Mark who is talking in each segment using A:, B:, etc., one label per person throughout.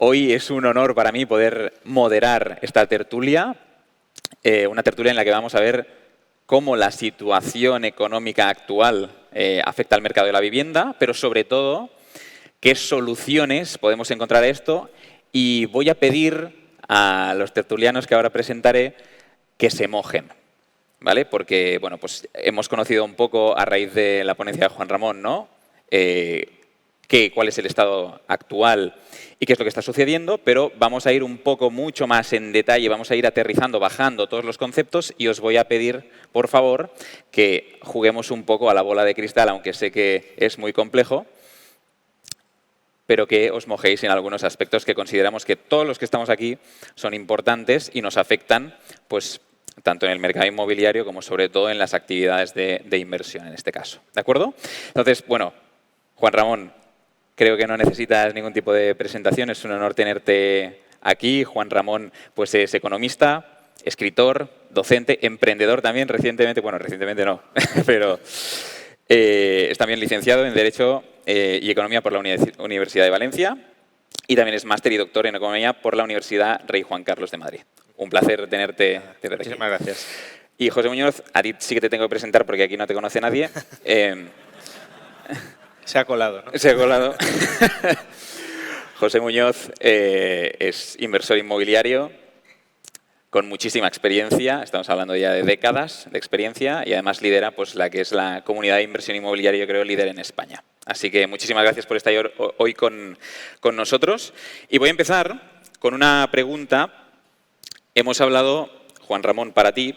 A: Hoy es un honor para mí poder moderar esta tertulia, una tertulia en la que vamos a ver cómo la situación económica actual afecta al mercado de la vivienda, pero sobre todo qué soluciones podemos encontrar a esto. Y voy a pedir a los tertulianos que ahora presentaré que se mojen, ¿vale? Porque, bueno, pues hemos conocido un poco a raíz de la ponencia de Juan Ramón, ¿no? Cuál es el estado actual y qué es lo que está sucediendo, pero vamos a ir un poco mucho más en detalle, vamos a ir aterrizando, bajando todos los conceptos y os voy a pedir, por favor, que juguemos un poco a la bola de cristal, aunque sé que es muy complejo, pero que os mojéis en algunos aspectos que consideramos que todos los que estamos aquí son importantes y nos afectan, pues, tanto en el mercado inmobiliario como sobre todo en las actividades de inversión en este caso. ¿De acuerdo? Entonces, bueno, Juan Ramón, creo que no necesitas ningún tipo de presentación, es un honor tenerte aquí. Juan Ramón pues es economista, escritor, docente, emprendedor también recientemente, bueno, recientemente no, pero es también licenciado en Derecho y Economía por la Universidad de Valencia y también es máster y doctor en Economía por la Universidad Rey Juan Carlos de Madrid. Un placer tenerte aquí.
B: Muchísimas gracias.
A: Y José Muñoz, a ti sí que te tengo que presentar porque aquí no te conoce nadie.
B: Se ha colado, ¿no?
A: Se ha colado. José Muñoz es inversor inmobiliario con muchísima experiencia, estamos hablando ya de décadas de experiencia y además lidera pues, la que es la comunidad de inversión inmobiliaria, yo creo, líder en España. Así que muchísimas gracias por estar hoy con nosotros. Y voy a empezar con una pregunta. Hemos hablado, Juan Ramón, para ti,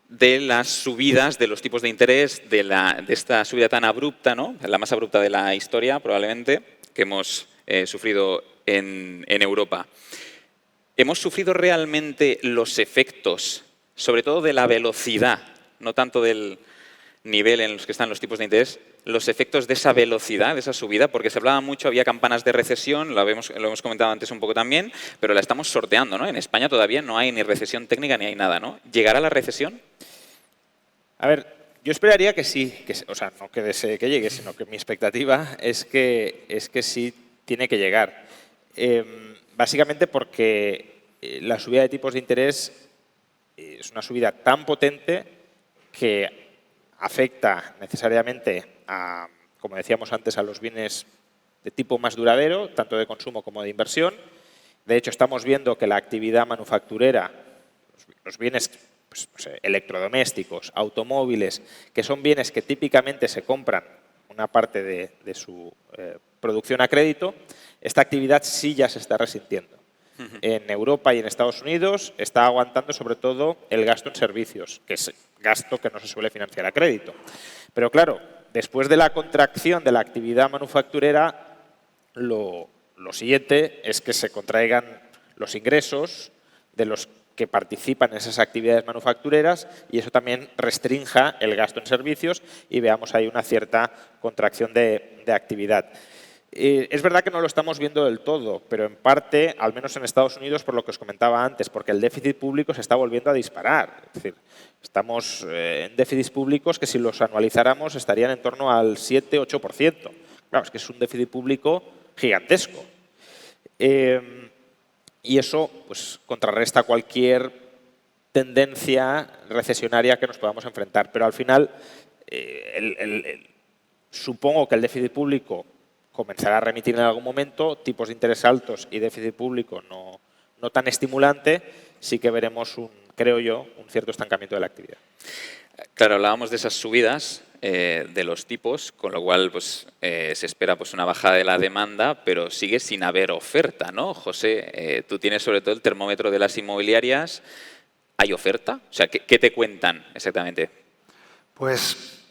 A: de las subidas de los tipos de interés, de esta subida tan abrupta, ¿no? La más abrupta de la historia, probablemente, que hemos sufrido en Europa. ¿Hemos sufrido realmente los efectos, sobre todo de la velocidad, no tanto del nivel en los que están los tipos de interés, los efectos de esa velocidad, de esa subida? Porque se hablaba mucho, había campanas de recesión, lo hemos comentado antes un poco también, pero la estamos sorteando, ¿no? En España todavía no hay ni recesión técnica ni hay nada, ¿no? ¿Llegará la recesión?
B: A ver, yo esperaría que sí, o sea, no que desee que llegue, sino que mi expectativa es que sí tiene que llegar. Básicamente porque la subida de tipos de interés es una subida tan potente que afecta necesariamente a, como decíamos antes, a los bienes de tipo más duradero, tanto de consumo como de inversión. De hecho, estamos viendo que la actividad manufacturera, los bienes pues, no sé, electrodomésticos, automóviles, que son bienes que típicamente se compran una parte de su producción a crédito, esta actividad sí ya se está resintiendo. En Europa y en Estados Unidos está aguantando sobre todo el gasto en servicios, que es gasto que no se suele financiar a crédito. Pero claro, después de la contracción de la actividad manufacturera, lo siguiente es que se contraigan los ingresos de los que participan en esas actividades manufactureras y eso también restrinja el gasto en servicios y veamos ahí una cierta contracción de actividad. Es verdad que no lo estamos viendo del todo, pero en parte, al menos en Estados Unidos, por lo que os comentaba antes, porque el déficit público se está volviendo a disparar. Es decir, estamos en déficits públicos que si los anualizáramos estarían en torno al 7-8%. Claro, es que es un déficit público gigantesco. Y eso pues, contrarresta cualquier tendencia recesionaria que nos podamos enfrentar. Pero al final, supongo que el déficit público comenzará a remitir en algún momento, tipos de interés altos y déficit público no tan estimulante, sí que veremos, creo yo, un cierto estancamiento de la actividad.
A: Claro, hablábamos de esas subidas de los tipos, con lo cual pues, se espera pues, una bajada de la demanda, pero sigue sin haber oferta, ¿no? José, tú tienes sobre todo el termómetro de las inmobiliarias. ¿Hay oferta? O sea, ¿qué te cuentan exactamente?
C: Pues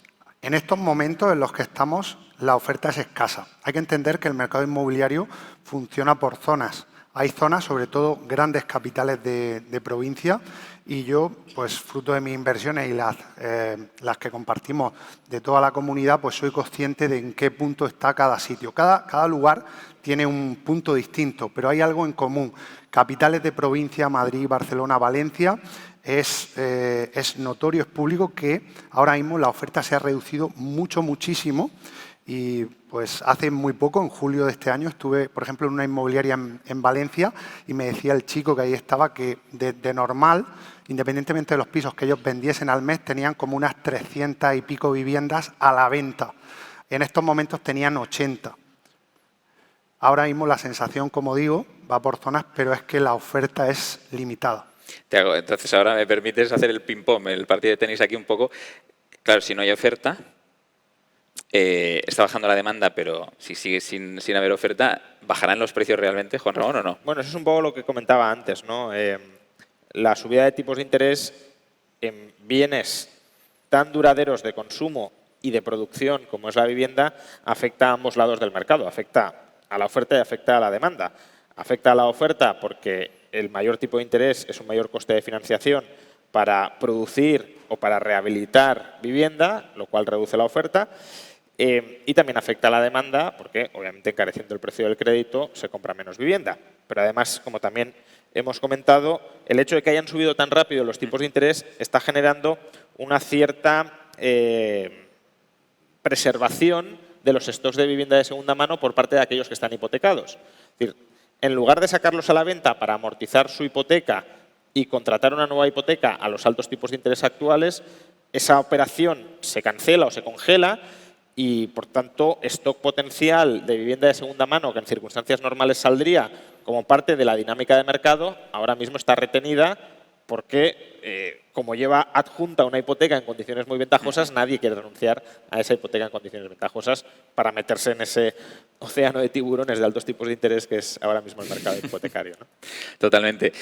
C: en estos momentos en los que estamos, la oferta es escasa. Hay que entender que el mercado inmobiliario funciona por zonas. Hay zonas, sobre todo grandes capitales de provincia, y yo, pues fruto de mis inversiones y las que compartimos de toda la comunidad, pues soy consciente de en qué punto está cada sitio. Cada lugar tiene un punto distinto, pero hay algo en común. Capitales de provincia, Madrid, Barcelona, Valencia, es notorio, es público que ahora mismo la oferta se ha reducido muchísimo. Y pues hace muy poco, en julio de este año, estuve, por ejemplo, en una inmobiliaria en Valencia y me decía el chico que ahí estaba que de normal, independientemente de los pisos que ellos vendiesen al mes, tenían como unas 300 y pico viviendas a la venta. En estos momentos tenían 80. Ahora mismo la sensación, como digo, va por zonas, pero es que la oferta es limitada.
A: Entonces ahora me permites hacer el ping-pong, el partido de tenis aquí un poco. Claro, si no hay oferta, está bajando la demanda, pero si sigue sin haber oferta, ¿bajarán los precios realmente, Juan Ramón, o no?
B: Bueno, eso es un poco lo que comentaba antes, ¿no? La subida de tipos de interés en bienes tan duraderos de consumo y de producción como es la vivienda afecta a ambos lados del mercado. Afecta a la oferta y afecta a la demanda. Afecta a la oferta porque el mayor tipo de interés es un mayor coste de financiación para producir o para rehabilitar vivienda, lo cual reduce la oferta. Y también afecta a la demanda porque, obviamente, encareciendo el precio del crédito, se compra menos vivienda. Pero además, como también hemos comentado, el hecho de que hayan subido tan rápido los tipos de interés está generando una cierta preservación de los stocks de vivienda de segunda mano por parte de aquellos que están hipotecados. Es decir, en lugar de sacarlos a la venta para amortizar su hipoteca y contratar una nueva hipoteca a los altos tipos de interés actuales, esa operación se cancela o se congela y, por tanto, stock potencial de vivienda de segunda mano que en circunstancias normales saldría como parte de la dinámica de mercado, ahora mismo está retenida porque, como lleva adjunta una hipoteca en condiciones muy ventajosas, nadie quiere renunciar a esa hipoteca en condiciones ventajosas para meterse en ese océano de tiburones de altos tipos de interés que es ahora mismo el mercado hipotecario, ¿no?
A: Totalmente.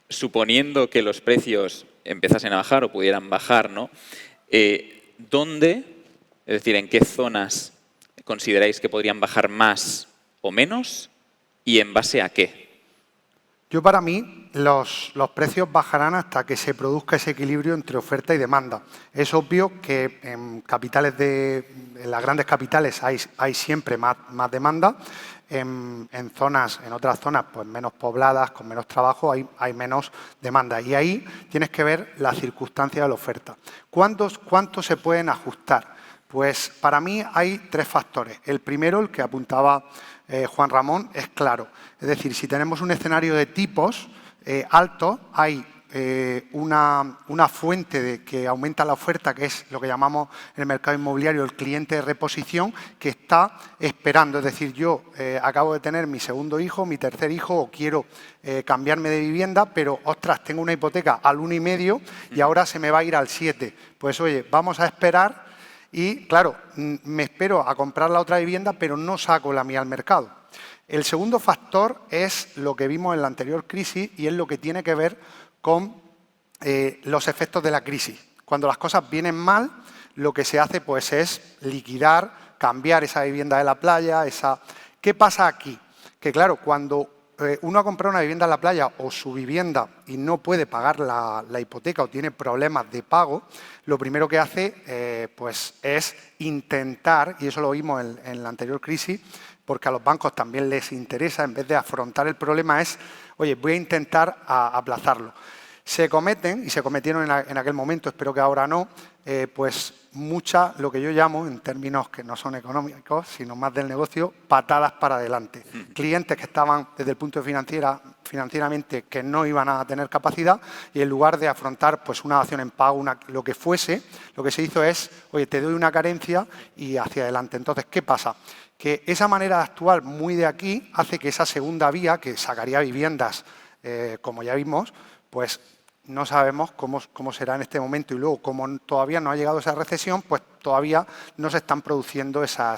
A: Suponiendo que los precios empezasen a bajar o pudieran bajar, ¿no? ¿Dónde, es decir, en qué zonas consideráis que podrían bajar más o menos y en base a qué?
C: Yo, para mí, los precios bajarán hasta que se produzca ese equilibrio entre oferta y demanda. Es obvio que en las grandes capitales hay siempre más demanda. En otras zonas pues menos pobladas, con menos trabajo, hay menos demanda. Y ahí tienes que ver la circunstancia de la oferta. ¿Cuánto se pueden ajustar? Pues para mí hay 3 factores. El primero, el que apuntaba Juan Ramón, es claro. Es decir, si tenemos un escenario de tipos altos, hay una fuente que aumenta la oferta, que es lo que llamamos en el mercado inmobiliario el cliente de reposición, que está esperando. Es decir, yo acabo de tener mi segundo hijo, mi tercer hijo, o quiero cambiarme de vivienda, pero, ostras, tengo una hipoteca al 1,5 y ahora se me va a ir al 7. Pues, oye, vamos a esperar y, claro, me espero a comprar la otra vivienda, pero no saco la mía al mercado. El segundo factor es lo que vimos en la anterior crisis y es lo que tiene que ver con los efectos de la crisis. Cuando las cosas vienen mal, lo que se hace pues es liquidar, cambiar esa vivienda de la playa. ¿Qué pasa aquí? Que claro, cuando uno ha comprado una vivienda en la playa o su vivienda y no puede pagar la hipoteca o tiene problemas de pago, lo primero que hace pues es intentar, y eso lo vimos en la anterior crisis, porque a los bancos también les interesa, en vez de afrontar el problema, es, oye, voy a intentar aplazarlo. Se cometen, y se cometieron en aquel momento, espero que ahora no, pues lo que yo llamo, en términos que no son económicos, sino más del negocio, patadas para adelante. Clientes que estaban desde el punto de financieramente que no iban a tener capacidad y en lugar de afrontar pues una dación en pago, lo que fuese, lo que se hizo es, oye, te doy una carencia y hacia adelante. Entonces, ¿qué pasa? Que esa manera de actuar muy de aquí hace que esa segunda vía, que sacaría viviendas, como ya vimos, pues no sabemos cómo será en este momento y luego, como todavía no ha llegado esa recesión, pues todavía no se están produciendo esa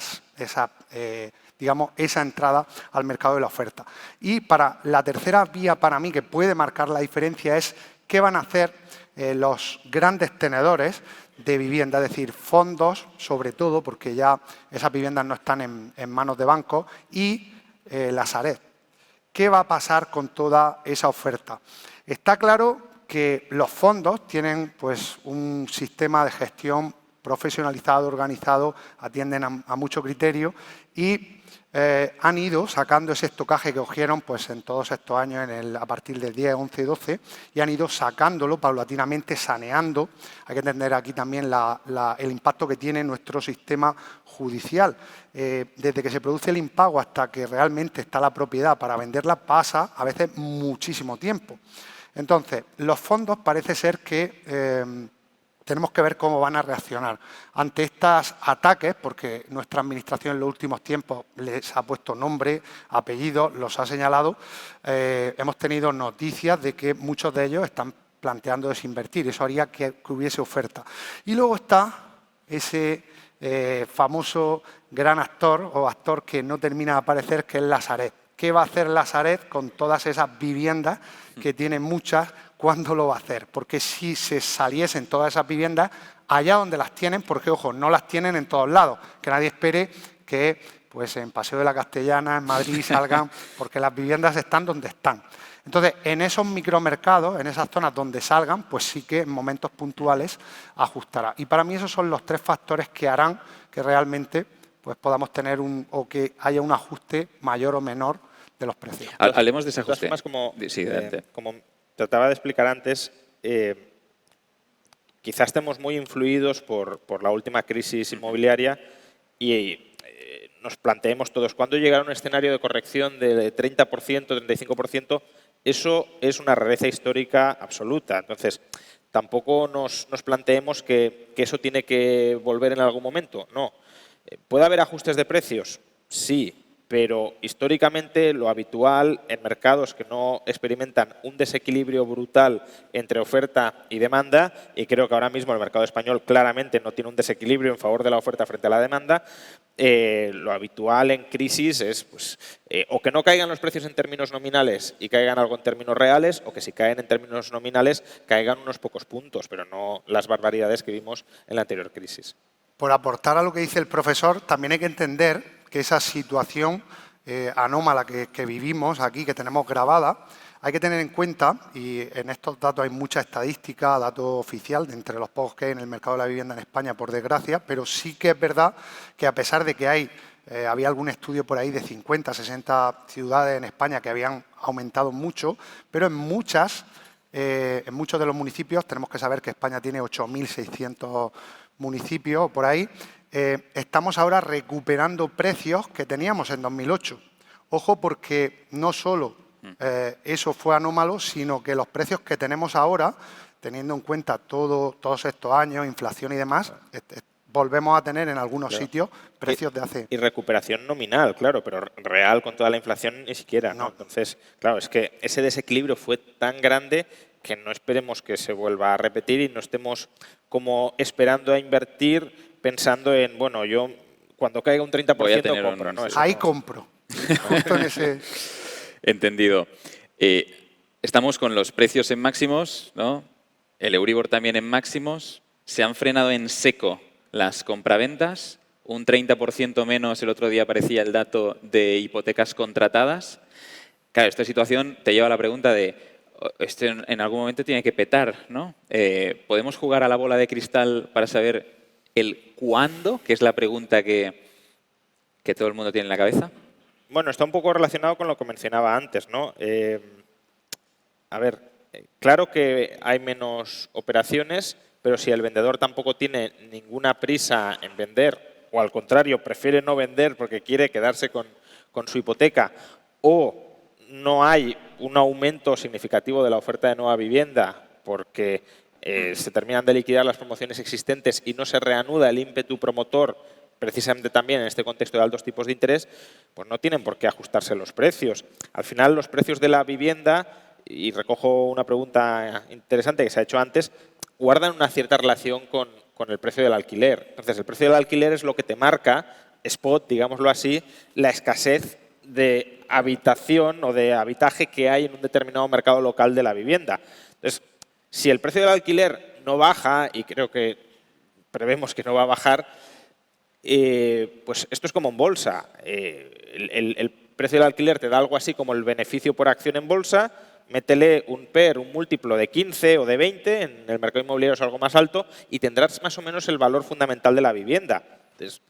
C: entrada al mercado de la oferta. Y para la tercera vía, para mí, que puede marcar la diferencia es qué van a hacer los grandes tenedores de vivienda, es decir, fondos, sobre todo, porque ya esas viviendas no están en manos de bancos, y la Sareb. ¿Qué va a pasar con toda esa oferta? Está claro que los fondos tienen pues un sistema de gestión profesionalizado, organizado, atienden a mucho criterio y han ido sacando ese estocaje que cogieron pues, en todos estos años, a partir del 10, 11, 12, y han ido sacándolo paulatinamente, saneando. Hay que entender aquí también el impacto que tiene nuestro sistema judicial. Desde que se produce el impago hasta que realmente está la propiedad para venderla, pasa a veces muchísimo tiempo. Entonces, los fondos parece ser que tenemos que ver cómo van a reaccionar ante estos ataques, porque nuestra administración en los últimos tiempos les ha puesto nombre, apellidos, los ha señalado. Hemos tenido noticias de que muchos de ellos están planteando desinvertir. Eso haría que hubiese oferta. Y luego está ese famoso gran actor o actor que no termina de aparecer, que es la Sareb. ¿Qué va a hacer la Sareb con todas esas viviendas, que tiene muchas? ¿Cuándo lo va a hacer? Porque si se saliesen todas esas viviendas allá donde las tienen, porque, ojo, no las tienen en todos lados, que nadie espere que pues, en Paseo de la Castellana, en Madrid, salgan, porque las viviendas están donde están. Entonces, en esos micromercados, en esas zonas donde salgan, pues sí que en momentos puntuales ajustará. Y para mí esos son los 3 factores que harán que realmente pues, podamos tener o que haya un ajuste mayor o menor de los precios.
A: Hablemos de ese ajuste.
B: Más como trataba de explicar antes, quizás estemos muy influidos por la última crisis inmobiliaria y nos planteemos todos, ¿cuándo llegará un escenario de corrección de 30%, 35%? Eso es una rareza histórica absoluta. Entonces, tampoco nos planteemos que eso tiene que volver en algún momento. No. ¿Puede haber ajustes de precios? Sí. Pero históricamente lo habitual en mercados que no experimentan un desequilibrio brutal entre oferta y demanda, y creo que ahora mismo el mercado español claramente no tiene un desequilibrio en favor de la oferta frente a la demanda, lo habitual en crisis es pues, o que no caigan los precios en términos nominales y caigan algo en términos reales, o que si caen en términos nominales caigan unos pocos puntos, pero no las barbaridades que vimos en la anterior crisis.
C: Por aportar a lo que dice el profesor, también hay que entender que esa situación anómala que vivimos aquí, que tenemos grabada, hay que tener en cuenta, y en estos datos hay mucha estadística, dato oficial, de entre los pocos que hay en el mercado de la vivienda en España, por desgracia, pero sí que es verdad que a pesar de que había algún estudio por ahí de 50, 60 ciudades en España que habían aumentado mucho, pero en muchos de los municipios, tenemos que saber que España tiene 8.600 municipios por ahí, estamos ahora recuperando precios que teníamos en 2008. Ojo, porque no solo eso fue anómalo, sino que los precios que tenemos ahora, teniendo en cuenta todos estos años, inflación y demás, volvemos a tener en algunos sitios precios de hace...
B: Y recuperación nominal, claro, pero real con toda la inflación ni siquiera, ¿no? Entonces, claro, es que ese desequilibrio fue tan grande que no esperemos que se vuelva a repetir y no estemos como esperando a invertir pensando en, bueno, yo cuando caiga un 30% compro, ¿no?
C: Ahí compro. Justo en ese...
A: Entendido. Estamos con los precios en máximos, ¿no? El Euribor también en máximos. Se han frenado en seco las compraventas. Un 30% menos, el otro día aparecía el dato de hipotecas contratadas. Claro, esta situación te lleva a la pregunta de, esto en algún momento tiene que petar, ¿no? ¿Podemos jugar a la bola de cristal para saber el cuándo, que es la pregunta que todo el mundo tiene en la cabeza?
B: Bueno, está un poco relacionado con lo que mencionaba antes, ¿no? A ver, claro que hay menos operaciones, pero si el vendedor tampoco tiene ninguna prisa en vender, o al contrario, prefiere no vender porque quiere quedarse con su hipoteca, o no hay un aumento significativo de la oferta de nueva vivienda porque se terminan de liquidar las promociones existentes y no se reanuda el ímpetu promotor, precisamente también en este contexto de altos tipos de interés, pues no tienen por qué ajustarse los precios. Al final, los precios de la vivienda, y recojo una pregunta interesante que se ha hecho antes, guardan una cierta relación con el precio del alquiler. Entonces, el precio del alquiler es lo que te marca, spot, digámoslo así, la escasez de habitación o de habitaje que hay en un determinado mercado local de la vivienda. Entonces, si el precio del alquiler no baja, y creo que prevemos que no va a bajar, pues esto es como en bolsa. El precio del alquiler te da algo así como el beneficio por acción en bolsa, métele un PER, un múltiplo de 15 o de 20, en el mercado inmobiliario es algo más alto, y tendrás más o menos el valor fundamental de la vivienda. Entonces,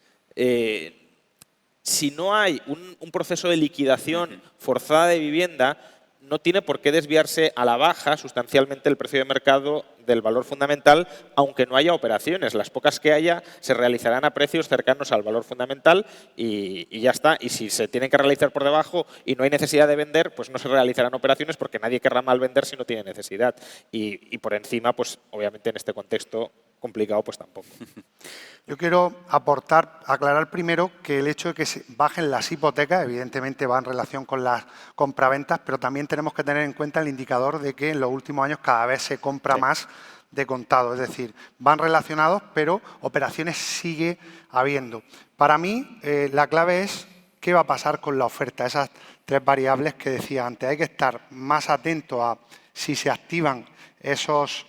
B: si no hay un proceso de liquidación forzada de vivienda, no tiene por qué desviarse a la baja sustancialmente el precio de mercado del valor fundamental, aunque no haya operaciones. Las pocas que haya se realizarán a precios cercanos al valor fundamental y ya está. Y si se tienen que realizar por debajo y no hay necesidad de vender, pues no se realizarán operaciones porque nadie querrá mal vender si no tiene necesidad. Y por encima, pues obviamente en este contexto complicado, pues tampoco.
C: Yo quiero aclarar primero que el hecho de que se bajen las hipotecas, evidentemente va en relación con las compraventas, pero también tenemos que tener en cuenta el indicador de que en los últimos años cada vez se compra más de contado. Es decir, van relacionados, pero operaciones sigue habiendo. Para mí, la clave es qué va a pasar con la oferta. Esas tres variables que decía antes. Hay que estar más atento a si se activan esos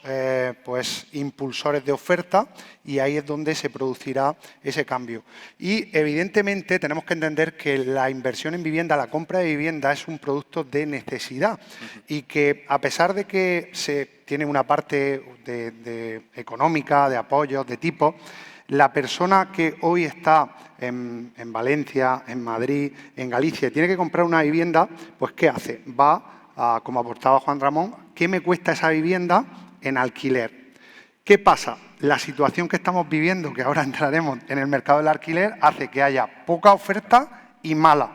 C: impulsores de oferta y ahí es donde se producirá ese cambio. Y evidentemente tenemos que entender que la inversión en vivienda, la compra de vivienda es un producto de necesidad y que a pesar de que se tiene una parte económica, de apoyos, de tipo, la persona que hoy está en Valencia, en Madrid, en Galicia, tiene que comprar una vivienda, pues ¿qué hace? Como aportaba Juan Ramón, ¿qué me cuesta esa vivienda en alquiler? ¿Qué pasa? La situación que estamos viviendo, que ahora entraremos en el mercado del alquiler, hace que haya poca oferta y mala.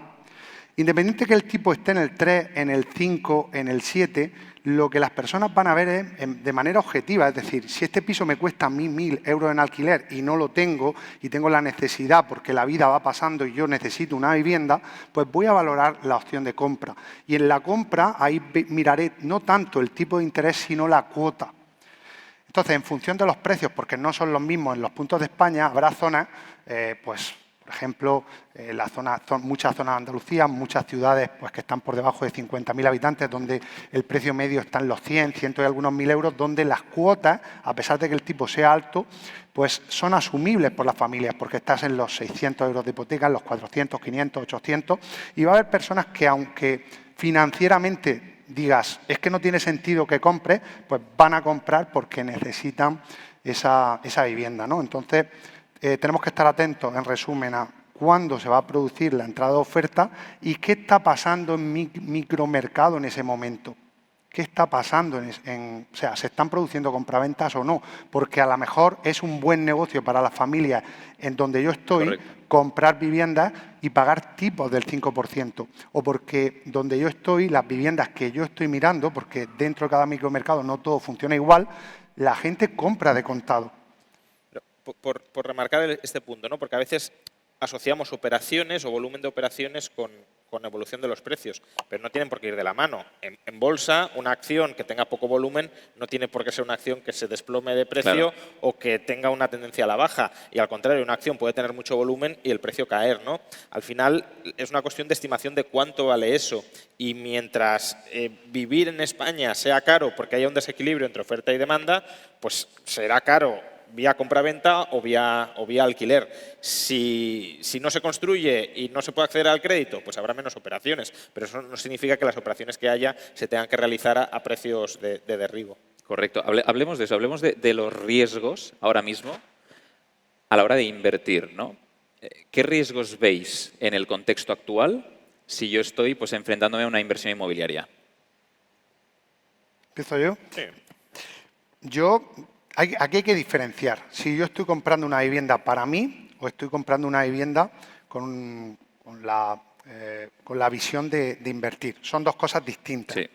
C: Independiente que el tipo esté en el 3, en el 5, en el 7, lo que las personas van a ver es de manera objetiva. Es decir, si este piso me cuesta a mí 1.000 euros en alquiler y no lo tengo y tengo la necesidad porque la vida va pasando y yo necesito una vivienda, pues voy a valorar la opción de compra. Y en la compra ahí miraré no tanto el tipo de interés, sino la cuota. Entonces, en función de los precios, porque no son los mismos en los puntos de España, habrá zonas, por ejemplo, muchas zonas de Andalucía, muchas ciudades que están por debajo de 50.000 habitantes, donde el precio medio está en los 100 y algunos 1.000 euros, donde las cuotas, a pesar de que el tipo sea alto, pues son asumibles por las familias, porque estás en los 600 euros de hipoteca, en los 400, 500, 800, y va a haber personas que, aunque financieramente digas, es que no tiene sentido que compre, pues van a comprar porque necesitan esa vivienda, ¿no? Entonces, tenemos que estar atentos, en resumen, a cuándo se va a producir la entrada de oferta y qué está pasando en mi micromercado en ese momento. ¿Qué está pasando? O sea, ¿se están produciendo compraventas o no? Porque a lo mejor es un buen negocio para las familias en donde yo estoy, correcto, comprar viviendas y pagar tipos del 5%. O porque donde yo estoy, las viviendas que yo estoy mirando, porque dentro de cada micromercado no todo funciona igual, la gente compra de contado.
B: Por remarcar este punto, ¿no? Porque a veces asociamos operaciones o volumen de operaciones con evolución de los precios, pero no tienen por qué ir de la mano. En bolsa, una acción que tenga poco volumen no tiene por qué ser una acción que se desplome de precio, claro, o que tenga una tendencia a la baja. Y al contrario, una acción puede tener mucho volumen y el precio caer, ¿no? Al final es una cuestión de estimación de cuánto vale eso. Y mientras vivir en España sea caro porque haya un desequilibrio entre oferta y demanda, pues será caro vía compraventa o vía alquiler. Si no se construye y no se puede acceder al crédito, pues habrá menos operaciones. Pero eso no significa que las operaciones que haya se tengan que realizar a precios de derribo.
A: Correcto. Hablemos de eso, hablemos de los riesgos ahora mismo a la hora de invertir, ¿no? ¿Qué riesgos veis en el contexto actual si yo estoy enfrentándome a una inversión inmobiliaria?
C: ¿Empiezo yo?
B: Sí.
C: Aquí hay que diferenciar si yo estoy comprando una vivienda para mí o estoy comprando una vivienda con la visión de invertir. Son dos cosas distintas.
A: Sí.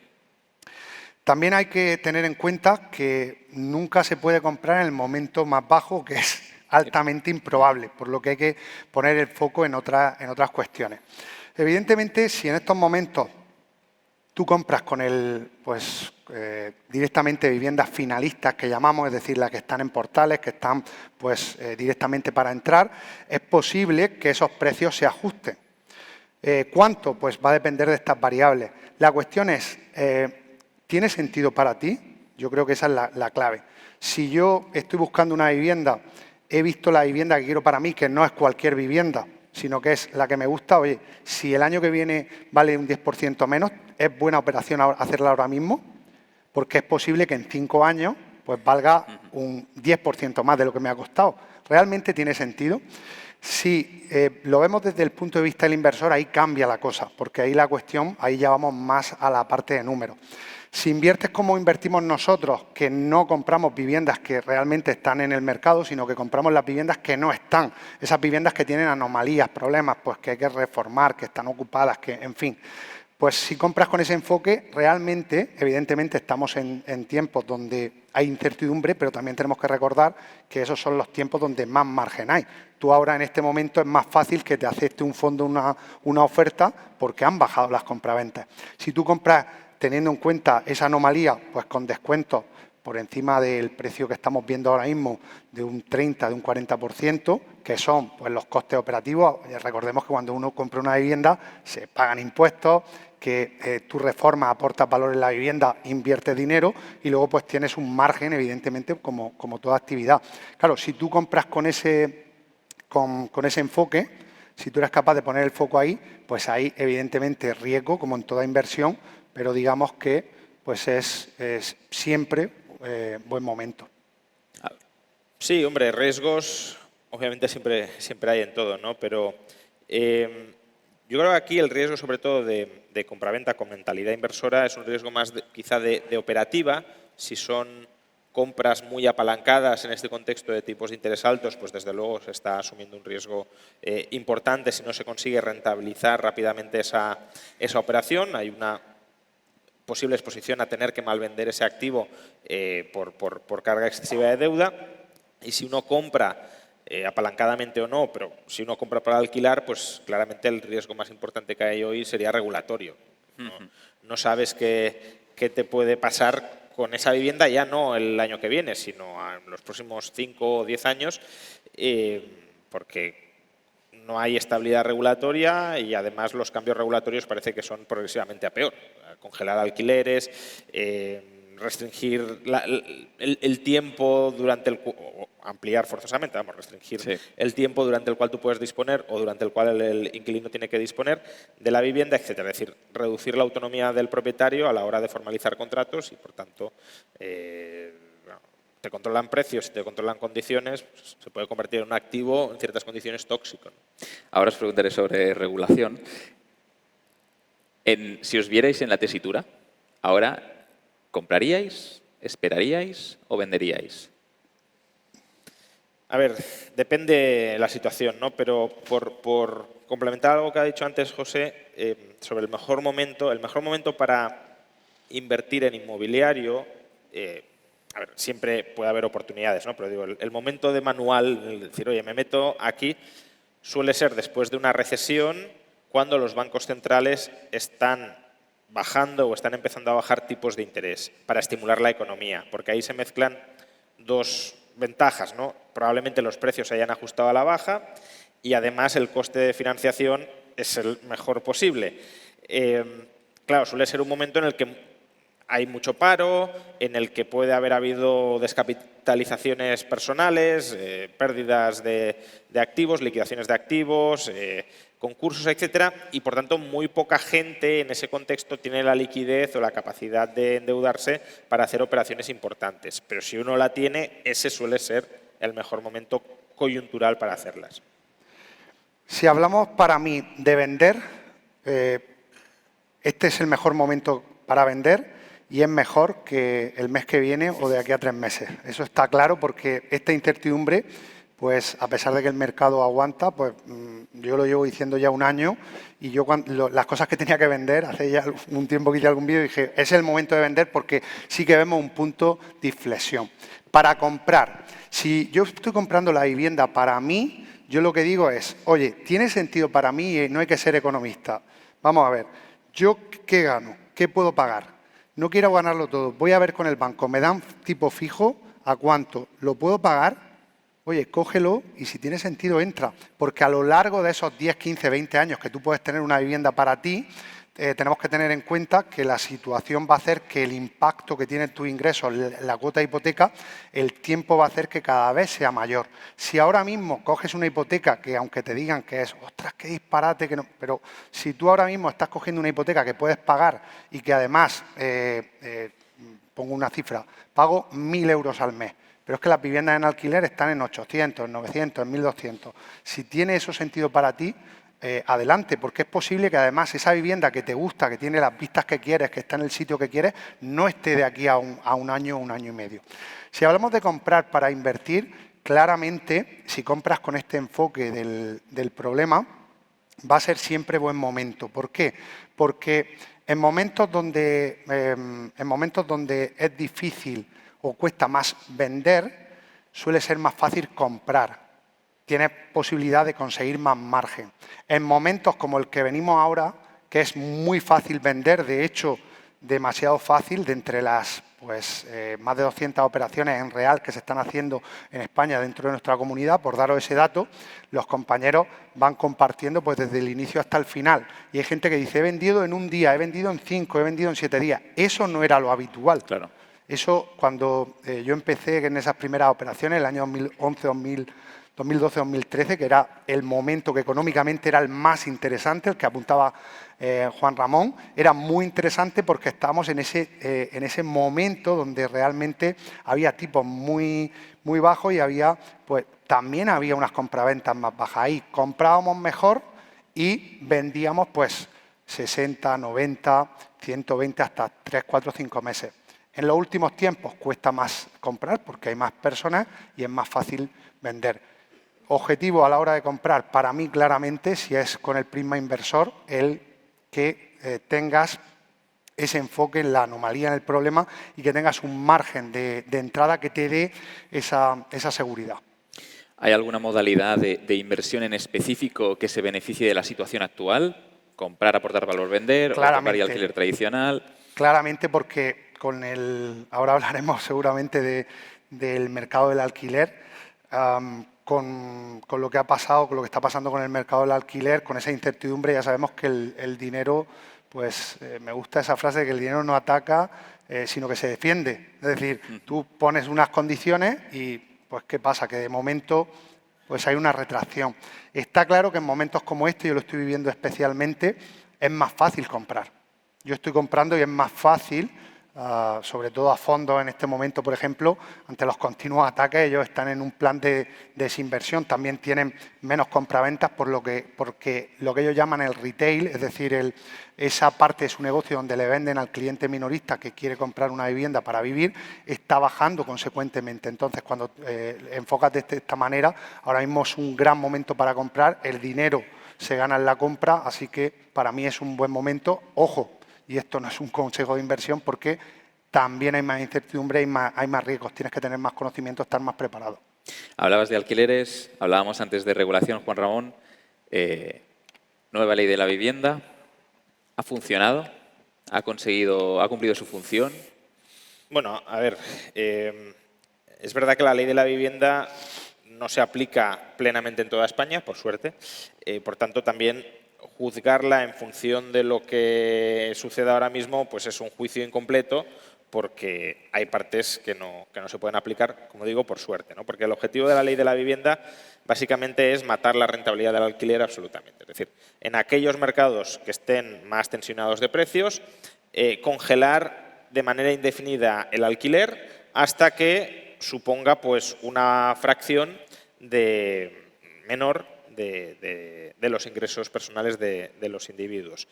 C: También hay que tener en cuenta que nunca se puede comprar en el momento más bajo, que es altamente improbable, por lo que hay que poner el foco en otras cuestiones. Evidentemente, si en estos momentos tú compras con directamente viviendas finalistas que llamamos, es decir, las que están en portales, que están directamente para entrar, es posible que esos precios se ajusten. ¿Cuánto? Pues va a depender de estas variables. La cuestión es, ¿tiene sentido para ti? Yo creo que esa es la clave. Si yo estoy buscando una vivienda, he visto la vivienda que quiero para mí, que no es cualquier vivienda, sino que es la que me gusta, oye, si el año que viene vale un 10% menos, ¿es buena operación hacerla ahora mismo? Porque es posible que en 5 años valga un 10% más de lo que me ha costado. ¿Realmente tiene sentido? Sí, lo vemos desde el punto de vista del inversor, ahí cambia la cosa, porque ahí la cuestión, ahí ya vamos más a la parte de números. Si inviertes como invertimos nosotros, que no compramos viviendas que realmente están en el mercado, sino que compramos las viviendas que no están, esas viviendas que tienen anomalías, problemas, pues que hay que reformar, que están ocupadas, que, en fin. Pues si compras con ese enfoque, realmente, evidentemente, estamos en tiempos donde hay incertidumbre, pero también tenemos que recordar que esos son los tiempos donde más margen hay. Tú ahora, en este momento, es más fácil que te acepte un fondo una oferta porque han bajado las compraventas. Si tú compras teniendo en cuenta esa anomalía, pues con descuentos por encima del precio que estamos viendo ahora mismo, de un 30, de un 40%, que son pues, los costes operativos. Recordemos que cuando uno compra una vivienda se pagan impuestos, que tú reformas, aportas valor en la vivienda, inviertes dinero y luego pues tienes un margen, evidentemente, como toda actividad. Claro, si tú compras con ese enfoque, si tú eres capaz de poner el foco ahí, pues hay evidentemente riesgo, como en toda inversión, pero digamos que pues es siempre buen momento.
B: Sí, hombre, riesgos obviamente siempre hay en todo, ¿no? Pero yo creo que aquí el riesgo, sobre todo de compraventa con mentalidad inversora, es un riesgo más quizá de operativa. Si son compras muy apalancadas en este contexto de tipos de interés altos, pues desde luego se está asumiendo un riesgo importante si no se consigue rentabilizar rápidamente esa operación. Hay una posible exposición a tener que malvender ese activo por carga excesiva de deuda. Y si uno compra apalancadamente o no, pero si uno compra para alquilar, pues claramente el riesgo más importante que hay hoy sería regulatorio. No sabes qué te puede pasar con esa vivienda, ya no el año que viene, sino en los próximos 5 o 10 años, porque no hay estabilidad regulatoria y además los cambios regulatorios parece que son progresivamente a peor. Congelar alquileres, restringir el tiempo durante el ampliar forzosamente, restringir el tiempo durante el cual tú puedes disponer o durante el cual el inquilino tiene que disponer de la vivienda, etcétera. Es decir, reducir la autonomía del propietario a la hora de formalizar contratos y, por tanto, te controlan precios y te controlan condiciones, pues, se puede convertir en un activo en ciertas condiciones tóxico, ¿no?
A: Ahora os preguntaré sobre regulación. Si os vierais en la tesitura, ahora, ¿compraríais, esperaríais o venderíais?
B: A ver, depende la situación, ¿no? Pero por complementar algo que ha dicho antes José, sobre el mejor momento para invertir en inmobiliario, a ver, siempre puede haber oportunidades, ¿no? Pero digo, el momento de manual, el decir, oye, me meto aquí, suele ser después de una recesión, cuando los bancos centrales están bajando o están empezando a bajar tipos de interés para estimular la economía, porque ahí se mezclan dos ventajas, ¿no? Probablemente los precios se hayan ajustado a la baja y además el coste de financiación es el mejor posible. Claro, suele ser un momento en el que hay mucho paro, en el que puede haber habido descapitalizaciones personales, pérdidas de activos, liquidaciones de activos, concursos, etcétera, y por tanto muy poca gente en ese contexto tiene la liquidez o la capacidad de endeudarse para hacer operaciones importantes. Pero si uno la tiene, ese suele ser el mejor momento coyuntural para hacerlas.
C: Si hablamos para mí de vender, este es el mejor momento para vender y es mejor que el mes que viene o de aquí a 3 meses. Eso está claro porque esta incertidumbre, pues a pesar de que el mercado aguanta, pues yo lo llevo diciendo ya un año y yo las cosas que tenía que vender, hace ya un tiempo que hice algún vídeo, dije, es el momento de vender porque sí que vemos un punto de inflexión. Para comprar, si yo estoy comprando la vivienda para mí, yo lo que digo es, oye, ¿tiene sentido para mí? Y no hay que ser economista. Vamos a ver, ¿yo qué gano? ¿Qué puedo pagar? No quiero ganarlo todo. Voy a ver con el banco, ¿me dan tipo fijo? ¿A cuánto? ¿Lo puedo pagar? Oye, cógelo y si tiene sentido entra. Porque a lo largo de esos 10, 15, 20 años que tú puedes tener una vivienda para ti, tenemos que tener en cuenta que la situación va a hacer que el impacto que tiene tu ingreso, la cuota de hipoteca, el tiempo va a hacer que cada vez sea mayor. Si ahora mismo coges una hipoteca que aunque te digan que es, ostras, qué disparate, que no, pero si tú ahora mismo estás cogiendo una hipoteca que puedes pagar y que además, pongo una cifra, pago 1.000 euros al mes, pero es que las viviendas en alquiler están en 800, en 900, en 1200. Si tiene eso sentido para ti, adelante, porque es posible que además esa vivienda que te gusta, que tiene las vistas que quieres, que está en el sitio que quieres, no esté de aquí a un año y medio. Si hablamos de comprar para invertir, claramente, si compras con este enfoque del problema, va a ser siempre buen momento. ¿Por qué? Porque en momentos donde es difícil o cuesta más vender, suele ser más fácil comprar. Tienes posibilidad de conseguir más margen. En momentos como el que venimos ahora, que es muy fácil vender, de hecho, demasiado fácil, de entre las más de 200 operaciones en real que se están haciendo en España dentro de nuestra comunidad, por daros ese dato, los compañeros van compartiendo pues desde el inicio hasta el final. Y hay gente que dice, he vendido en un día, he vendido en 5, he vendido en 7 días. Eso no era lo habitual.
A: Claro.
C: Eso, cuando yo empecé en esas primeras operaciones, el año 2012-2013, que era el momento que económicamente era el más interesante, el que apuntaba Juan Ramón, era muy interesante porque estábamos en ese momento donde realmente había tipos muy, muy bajos y también había unas compraventas más bajas. Ahí comprábamos mejor y vendíamos 60, 90, 120 hasta 3, 4, 5 meses. En los últimos tiempos cuesta más comprar porque hay más personas y es más fácil vender. Objetivo a la hora de comprar, para mí claramente, si es con el prisma inversor, el que tengas ese enfoque en la anomalía, en el problema y que tengas un margen de entrada que te dé esa seguridad.
A: ¿Hay alguna modalidad de inversión en específico que se beneficie de la situación actual? ¿Comprar, aportar valor, vender? ¿O comprar y alquiler tradicional?
C: Claramente, porque ahora hablaremos seguramente del mercado del alquiler. Con lo que ha pasado, con lo que está pasando con el mercado del alquiler, con esa incertidumbre, ya sabemos que el dinero, me gusta esa frase de que el dinero no ataca, sino que se defiende. Es decir, tú pones unas condiciones y, ¿qué pasa? Que de momento, hay una retracción. Está claro que en momentos como este, yo lo estoy viviendo especialmente, es más fácil comprar. Yo estoy comprando y es más fácil, sobre todo a fondos en este momento, por ejemplo, ante los continuos ataques, ellos están en un plan de desinversión, también tienen menos compraventas porque lo que ellos llaman el retail, es decir, esa parte de su negocio donde le venden al cliente minorista que quiere comprar una vivienda para vivir, está bajando consecuentemente. Entonces, cuando enfocas de esta manera, ahora mismo es un gran momento para comprar, el dinero se gana en la compra, así que para mí es un buen momento. Ojo, y esto no es un consejo de inversión porque también hay más incertidumbre, hay más riesgos, tienes que tener más conocimiento, estar más preparado.
A: Hablabas de alquileres, hablábamos antes de regulación, Juan Ramón. Nueva ley de la vivienda, ¿ha funcionado? ¿Ha cumplido su función?
B: Bueno, a ver, es verdad que la ley de la vivienda no se aplica plenamente en toda España, por suerte, por tanto también juzgarla en función de lo que suceda ahora mismo es un juicio incompleto porque hay partes que no se pueden aplicar, como digo, por suerte, ¿no? Porque el objetivo de la ley de la vivienda básicamente es matar la rentabilidad del alquiler absolutamente. Es decir, en aquellos mercados que estén más tensionados de precios, congelar de manera indefinida el alquiler hasta que suponga una fracción menor de los ingresos personales de los individuos.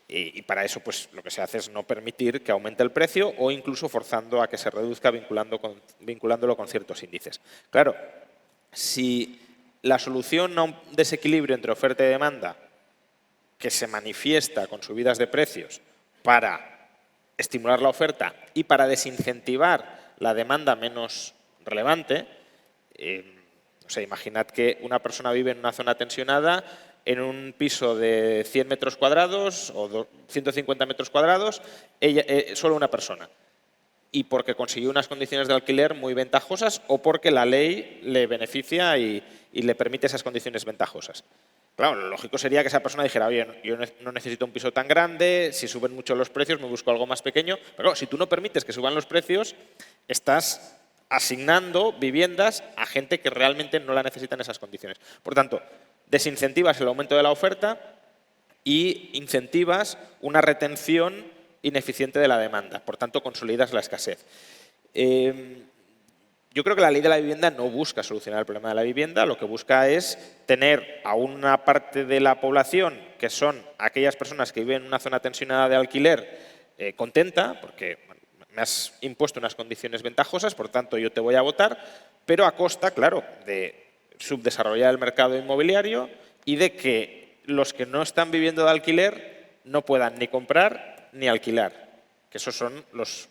B: Y para eso lo que se hace es no permitir que aumente el precio o incluso forzando a que se reduzca vinculándolo con ciertos índices. Claro, si la solución a un desequilibrio entre oferta y demanda que se manifiesta con subidas de precios para estimular la oferta y para desincentivar la demanda menos relevante, imaginad que una persona vive en una zona tensionada en un piso de 100 metros cuadrados o 150 metros cuadrados, solo una persona. Y porque consiguió unas condiciones de alquiler muy ventajosas o porque la ley le beneficia y le permite esas condiciones ventajosas. Claro, lo lógico sería que esa persona dijera, oye, yo no necesito un piso tan grande, si suben mucho los precios me busco algo más pequeño. Pero claro, si tú no permites que suban los precios, estás asignando viviendas a gente que realmente no la necesita en esas condiciones. Por tanto, desincentivas el aumento de la oferta y incentivas una retención ineficiente de la demanda. Por tanto, consolidas la escasez. yo creo que la ley de la vivienda no busca solucionar el problema de la vivienda, lo que busca es tener a una parte de la población, que son aquellas personas que viven en una zona tensionada de alquiler, contenta, porque bueno, me has impuesto unas condiciones ventajosas, por tanto yo te voy a votar, pero a costa, claro, de subdesarrollar el mercado inmobiliario y de que los que no están viviendo de alquiler no puedan ni comprar ni alquilar, que esos son los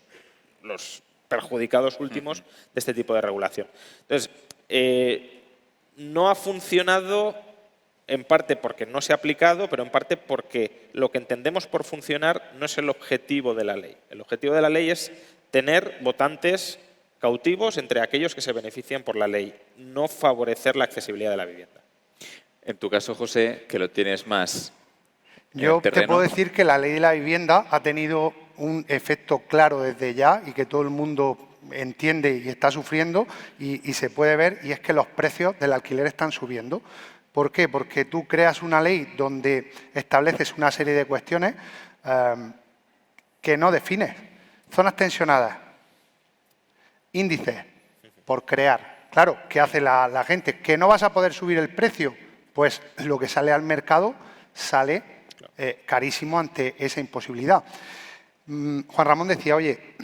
B: perjudicados últimos de este tipo de regulación. Entonces, no ha funcionado en parte porque no se ha aplicado, pero en parte porque lo que entendemos por funcionar no es el objetivo de la ley. El objetivo de la ley es tener votantes cautivos entre aquellos que se benefician por la ley, no favorecer la accesibilidad de la vivienda.
A: En tu caso, José, que lo tienes más
C: Yo te
A: terreno.
C: puedo decir que la ley de la vivienda ha tenido un efecto claro desde ya y que todo el mundo entiende y está sufriendo y se puede ver, y es que los precios del alquiler están subiendo. ¿Por qué? Porque tú creas una ley donde estableces una serie de cuestiones que no defines. Zonas tensionadas, índices por crear. Claro, ¿qué hace la gente? ¿Que no vas a poder subir el precio? Pues lo que sale al mercado sale carísimo ante esa imposibilidad. Juan Ramón decía, oye,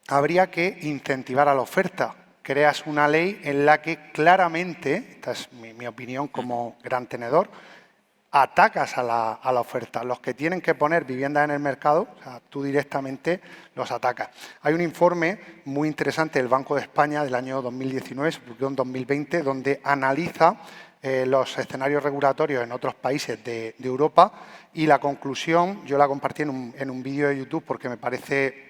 C: habría que incentivar a la oferta. Creas una ley en la que claramente, esta es mi opinión como gran tenedor, atacas a la oferta. Los que tienen que poner viviendas en el mercado, o sea, tú directamente los atacas. Hay un informe muy interesante del Banco de España del año 2019, se publicó en 2020, donde analiza los escenarios regulatorios en otros países de Europa, y la conclusión yo la compartí en un vídeo de YouTube porque me parece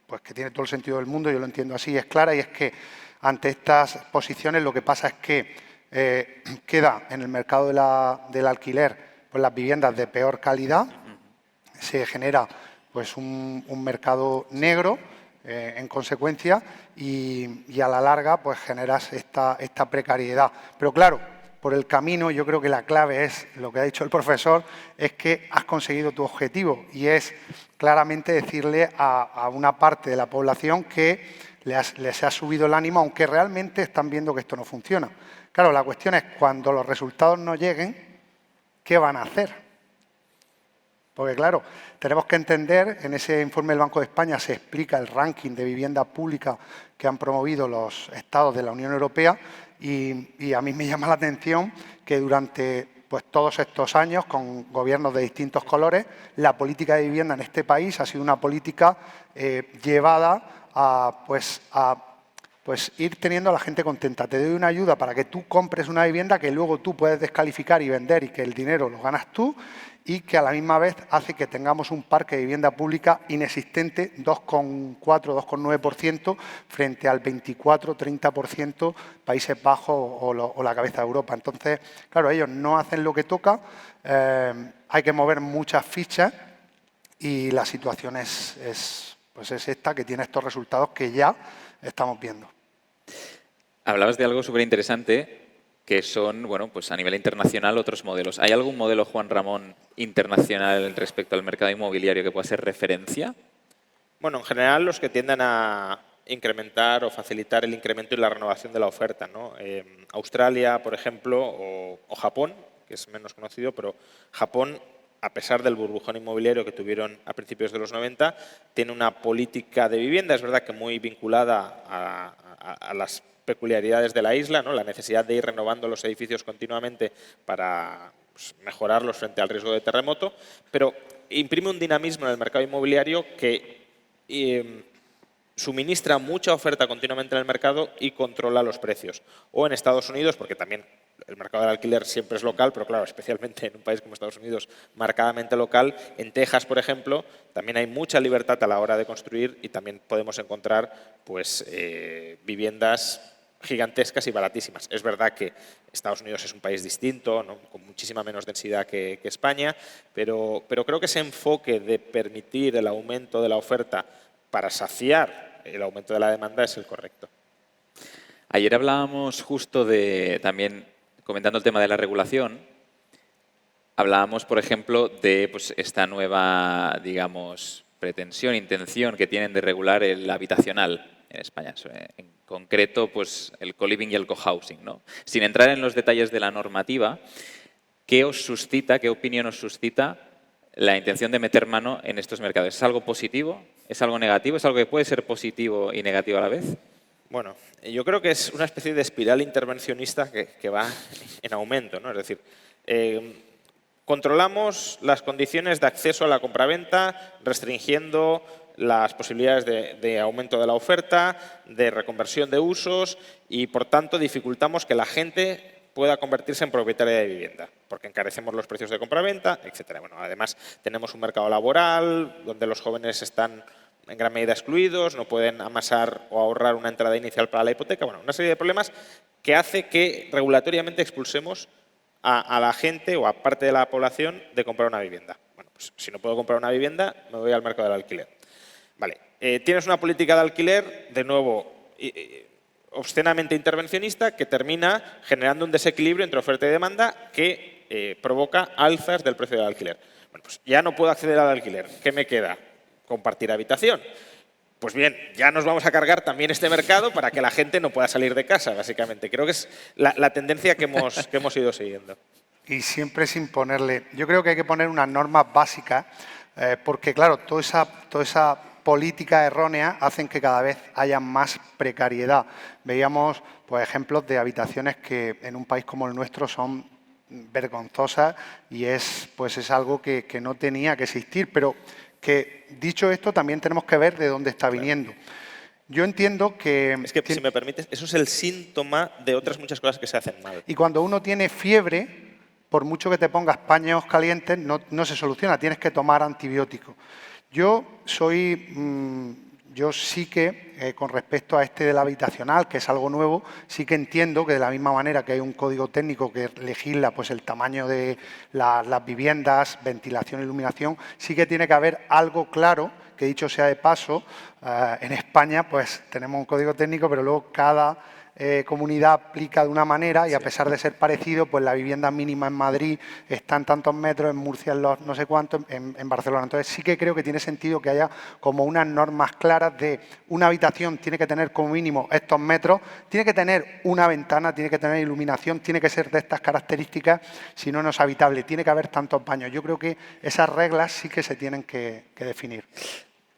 C: pues que tiene todo el sentido del mundo, yo lo entiendo así, es clara, y es que ante estas posiciones lo que pasa es que queda en el mercado del alquiler pues las viviendas de peor calidad, se genera pues un mercado negro en consecuencia, y a la larga pues generas esta precariedad. Pero claro, por el camino yo creo que la clave es, lo que ha dicho el profesor, es que has conseguido tu objetivo, y es claramente decirle a una parte de la población que les ha subido el ánimo, aunque realmente están viendo que esto no funciona. Claro, la cuestión es, cuando los resultados no lleguen, ¿qué van a hacer? Porque claro, tenemos que entender, en ese informe del Banco de España se explica el ranking de vivienda pública que han promovido los estados de la Unión Europea, y a mí me llama la atención que durante pues todos estos años, con gobiernos de distintos colores, la política de vivienda en este país ha sido una política llevada a ir teniendo a la gente contenta. Te doy una ayuda para que tú compres una vivienda que luego tú puedes descalificar y vender, y que el dinero lo ganas tú, y que a la misma vez hace que tengamos un parque de vivienda pública inexistente, 2,4, 2,9%, frente al 24, 30% Países Bajos o la cabeza de Europa. Entonces, claro, ellos no hacen lo que toca, hay que mover muchas fichas, y la situación es esta, que tiene estos resultados que ya estamos viendo.
A: Hablabas de algo súper interesante, que son, bueno, pues a nivel internacional otros modelos. ¿Hay algún modelo, Juan Ramón, internacional respecto al mercado inmobiliario que pueda ser referencia?
B: Bueno, en general los que tiendan a incrementar o facilitar el incremento y la renovación de la oferta, ¿no? Australia, por ejemplo, o Japón, que es menos conocido, pero Japón, a pesar del burbujón inmobiliario que tuvieron a principios de los 90, tiene una política de vivienda, es verdad que muy vinculada a las peculiaridades de la isla, ¿no? La necesidad de ir renovando los edificios continuamente para pues, mejorarlos frente al riesgo de terremoto, pero imprime un dinamismo en el mercado inmobiliario que suministra mucha oferta continuamente en el mercado y controla los precios. O en Estados Unidos, porque también el mercado del alquiler siempre es local, pero claro, especialmente en un país como Estados Unidos, marcadamente local. En Texas, por ejemplo, también hay mucha libertad a la hora de construir, y también podemos encontrar pues, viviendas gigantescas y baratísimas. Es verdad que Estados Unidos es un país distinto, ¿no? Con muchísima menos densidad que España, pero creo que ese enfoque de permitir el aumento de la oferta para saciar el aumento de la demanda es el correcto.
A: Ayer hablábamos justo de, también comentando el tema de la regulación, hablábamos, por ejemplo, de pues, esta nueva, digamos, pretensión, intención que tienen de regular el habitacional. en España. En concreto, pues el co-living y el co-housing, ¿no? Sin entrar en los detalles de la normativa, ¿qué os suscita, qué opinión os suscita la intención de meter mano en estos mercados? ¿Es algo positivo? ¿Es algo negativo? ¿Es algo que puede ser positivo y negativo a la vez?
B: Bueno, yo creo que es una especie de espiral intervencionista que va en aumento, ¿no? Es decir, controlamos las condiciones de acceso a la compraventa, restringiendo las posibilidades de aumento de la oferta, de reconversión de usos y, por tanto, dificultamos que la gente pueda convertirse en propietaria de vivienda, porque encarecemos los precios de compraventa, etcétera. Bueno, además, tenemos un mercado laboral donde los jóvenes están en gran medida excluidos, no pueden amasar o ahorrar una entrada inicial para la hipoteca. Bueno, una serie de problemas que hace que regulatoriamente expulsemos a la gente o a parte de la población de comprar una vivienda. Bueno, pues si no puedo comprar una vivienda, me voy al mercado del alquiler. Vale, tienes una política de alquiler, de nuevo, obscenamente intervencionista, que termina generando un desequilibrio entre oferta y demanda que provoca alzas del precio del alquiler. Bueno, pues ya no puedo acceder al alquiler. ¿Qué me queda? Compartir habitación. Pues bien, ya nos vamos a cargar también este mercado para que la gente no pueda salir de casa, básicamente. Creo que es la tendencia que hemos ido siguiendo.
C: Y siempre sin ponerle... Yo creo que hay que poner unas normas básicas, porque, claro, toda esa política errónea hacen que cada vez haya más precariedad. Veíamos, pues, ejemplos de habitaciones que en un país como el nuestro son vergonzosas y es algo que no tenía que existir, pero que, dicho esto, también tenemos que ver de dónde está viniendo. Yo entiendo que...
B: Es que, si me permites, eso es el síntoma de otras muchas cosas que se hacen mal.
C: Y cuando uno tiene fiebre, por mucho que te pongas paños calientes, no se soluciona, tienes que tomar antibióticos. Yo sí que, con respecto a este del habitacional, que es algo nuevo, sí que entiendo que de la misma manera que hay un código técnico que legisla pues, el tamaño de las viviendas, ventilación, iluminación, sí que tiene que haber algo claro, que dicho sea de paso, en España pues tenemos un código técnico, pero luego cada comunidad aplica de una manera y a pesar de ser parecido, pues la vivienda mínima en Madrid está en tantos metros, en Murcia en los no sé cuántos, en Barcelona. Entonces sí que creo que tiene sentido que haya como unas normas claras de una habitación tiene que tener como mínimo estos metros, tiene que tener una ventana, tiene que tener iluminación, tiene que ser de estas características, si no, no es habitable, tiene que haber tantos baños. Yo creo que esas reglas sí que se tienen que definir.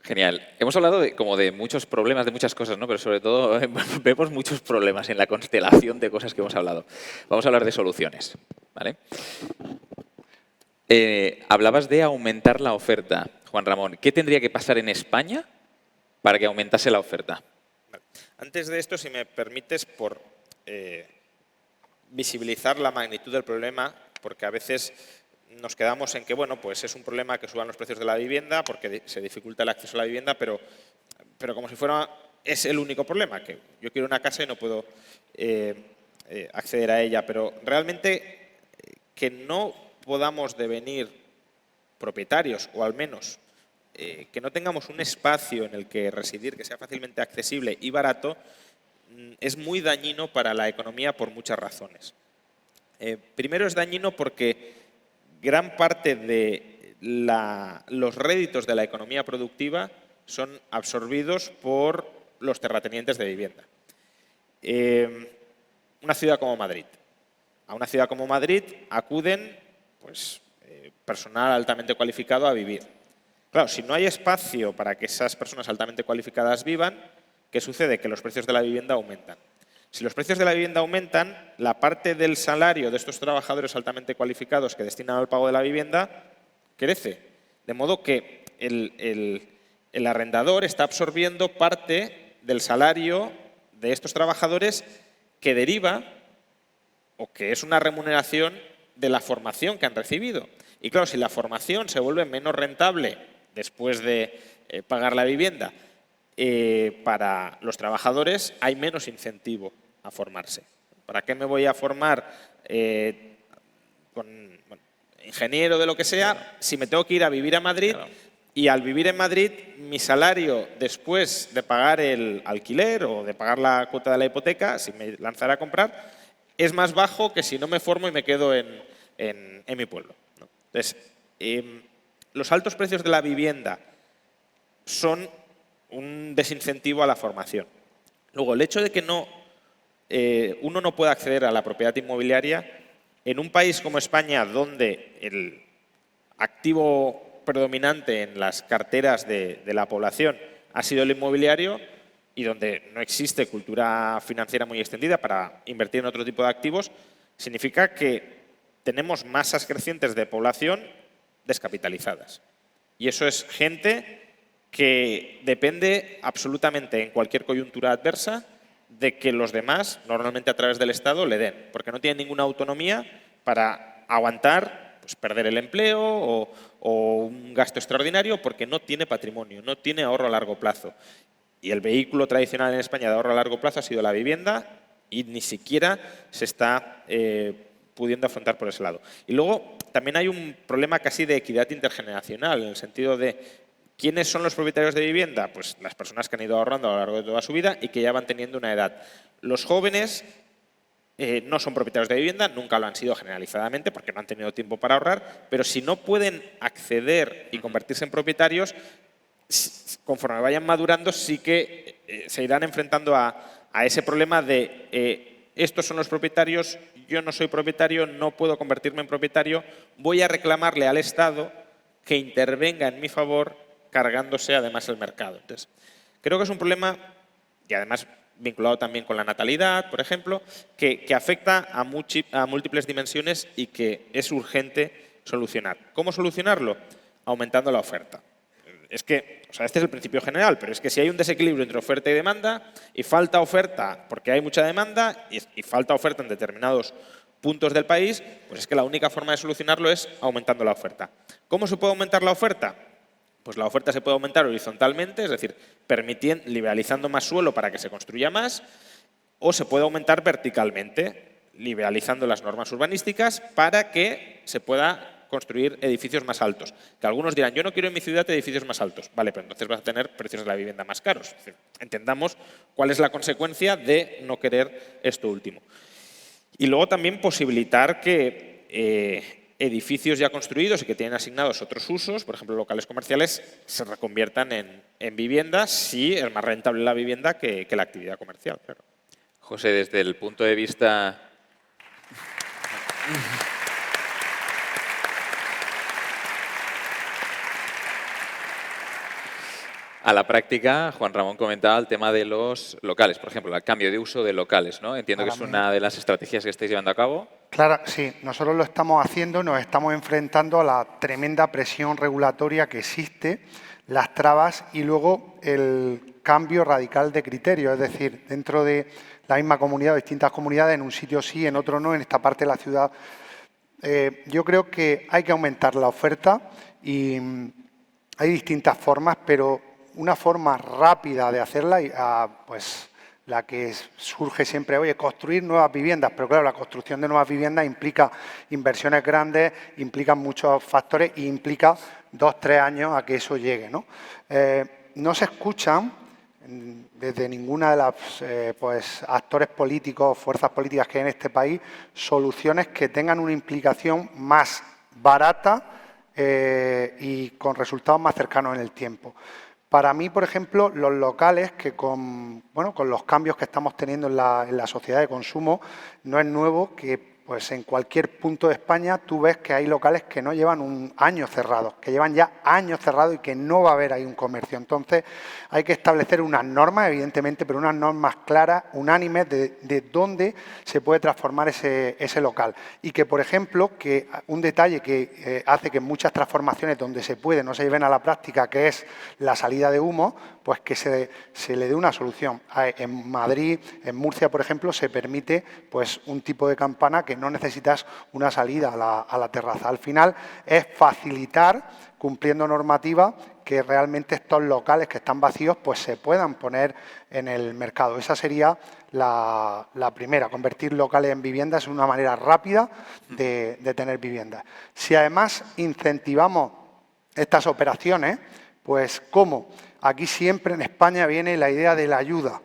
A: Genial. Hemos hablado como de muchos problemas, de muchas cosas, ¿no? Pero sobre todo vemos muchos problemas en la constelación de cosas que hemos hablado. Vamos a hablar de soluciones, ¿vale? Hablabas de aumentar la oferta, Juan Ramón. ¿Qué tendría que pasar en España para que aumentase la oferta?
B: Antes de esto, si me permites, por visibilizar la magnitud del problema, porque a veces nos quedamos en que, bueno, pues es un problema que suban los precios de la vivienda porque se dificulta el acceso a la vivienda, pero como si fuera, es el único problema, que yo quiero una casa y no puedo acceder a ella. Pero realmente que no podamos devenir propietarios, o al menos que no tengamos un espacio en el que residir que sea fácilmente accesible y barato, es muy dañino para la economía por muchas razones. Primero es dañino porque gran parte de los réditos de la economía productiva son absorbidos por los terratenientes de vivienda. Una ciudad como Madrid. A una ciudad como Madrid acuden pues, personal altamente cualificado a vivir. Claro, si no hay espacio para que esas personas altamente cualificadas vivan, ¿qué sucede? Que los precios de la vivienda aumentan. Si los precios de la vivienda aumentan, la parte del salario de estos trabajadores altamente cualificados que destinan al pago de la vivienda crece. De modo que el arrendador está absorbiendo parte del salario de estos trabajadores que deriva o que es una remuneración de la formación que han recibido. Y claro, si la formación se vuelve menos rentable después de pagar la vivienda, para los trabajadores hay menos incentivo a formarse. ¿Para qué me voy a formar ingeniero de lo que sea si me tengo que ir a vivir a Madrid? Claro. Y al vivir en Madrid, mi salario después de pagar el alquiler o de pagar la cuota de la hipoteca, si me lanzara a comprar, es más bajo que si no me formo y me quedo en mi pueblo, ¿no? Entonces, los altos precios de la vivienda son un desincentivo a la formación. Luego, el hecho de que uno no pueda acceder a la propiedad inmobiliaria en un país como España, donde el activo predominante en las carteras de la población ha sido el inmobiliario y donde no existe cultura financiera muy extendida para invertir en otro tipo de activos, significa que tenemos masas crecientes de población descapitalizadas. Y eso es gente que depende absolutamente en cualquier coyuntura adversa de que los demás, normalmente a través del Estado, le den, porque no tienen ninguna autonomía para aguantar, pues, perder el empleo o un gasto extraordinario, porque no tiene patrimonio, no tiene ahorro a largo plazo. Y el vehículo tradicional en España de ahorro a largo plazo ha sido la vivienda y ni siquiera se está pudiendo afrontar por ese lado. Y luego también hay un problema casi de equidad intergeneracional, en el sentido de ¿quiénes son los propietarios de vivienda? Pues las personas que han ido ahorrando a lo largo de toda su vida y que ya van teniendo una edad. Los jóvenes no son propietarios de vivienda, nunca lo han sido generalizadamente porque no han tenido tiempo para ahorrar, pero si no pueden acceder y convertirse en propietarios, conforme vayan madurando sí que se irán enfrentando a ese problema de estos son los propietarios, yo no soy propietario, no puedo convertirme en propietario, voy a reclamarle al Estado que intervenga en mi favor cargándose además el mercado. Entonces, creo que es un problema, y además vinculado también con la natalidad, por ejemplo, que afecta a múltiples dimensiones y que es urgente solucionar. ¿Cómo solucionarlo? Aumentando la oferta. Es que, o sea, este es el principio general, pero es que si hay un desequilibrio entre oferta y demanda y falta oferta porque hay mucha demanda y falta oferta en determinados puntos del país, pues es que la única forma de solucionarlo es aumentando la oferta. ¿Cómo se puede aumentar la oferta? Pues la oferta se puede aumentar horizontalmente, es decir, liberalizando más suelo para que se construya más, o se puede aumentar verticalmente, liberalizando las normas urbanísticas para que se pueda construir edificios más altos. Que algunos dirán, yo no quiero en mi ciudad edificios más altos. Vale, pero entonces vas a tener precios de la vivienda más caros. Es decir, entendamos cuál es la consecuencia de no querer esto último. Y luego también posibilitar que edificios ya construidos y que tienen asignados otros usos, por ejemplo, locales comerciales, se reconviertan en viviendas si es más rentable la vivienda que la actividad comercial. Claro.
A: José, desde el punto de vista... A la práctica, Juan Ramón comentaba el tema de los locales, por ejemplo, el cambio de uso de locales, ¿no? Entiendo que es una de las estrategias que estáis llevando a cabo.
C: Claro, sí, nosotros lo estamos haciendo, nos estamos enfrentando a la tremenda presión regulatoria que existe, las trabas y luego el cambio radical de criterio, es decir, dentro de la misma comunidad o distintas comunidades, en un sitio sí, en otro no, en esta parte de la ciudad. Yo creo que hay que aumentar la oferta y hay distintas formas, pero una forma rápida de hacerla, pues la que surge siempre, oye, construir nuevas viviendas, pero claro, la construcción de nuevas viviendas implica inversiones grandes, implica muchos factores e implica 2 o 3 años a que eso llegue, ¿no? No se escuchan desde ninguna de las pues, actores políticos, fuerzas políticas que hay en este país, soluciones que tengan una implicación más barata y con resultados más cercanos en el tiempo. Para mí, por ejemplo, los locales que con los cambios que estamos teniendo en la sociedad de consumo, no es nuevo que pues, en cualquier punto de España tú ves que hay locales que no llevan un año cerrados, que llevan ya años cerrados y que no va a haber ahí un comercio. Entonces, hay que establecer unas normas, evidentemente, pero unas normas claras, unánimes, de dónde se puede transformar ese local. Y que, por ejemplo, que un detalle que hace que muchas transformaciones donde se puede no se lleven a la práctica, que es la salida de humo, pues que se le dé una solución. En Madrid, en Murcia, por ejemplo, se permite pues, un tipo de campana que no necesitas una salida a la terraza. Al final es facilitar, cumpliendo normativa, que realmente estos locales que están vacíos pues se puedan poner en el mercado. Esa sería la primera, convertir locales en viviendas es una manera rápida de tener viviendas. Si además incentivamos estas operaciones, pues ¿cómo? Aquí siempre en España viene la idea de la ayuda,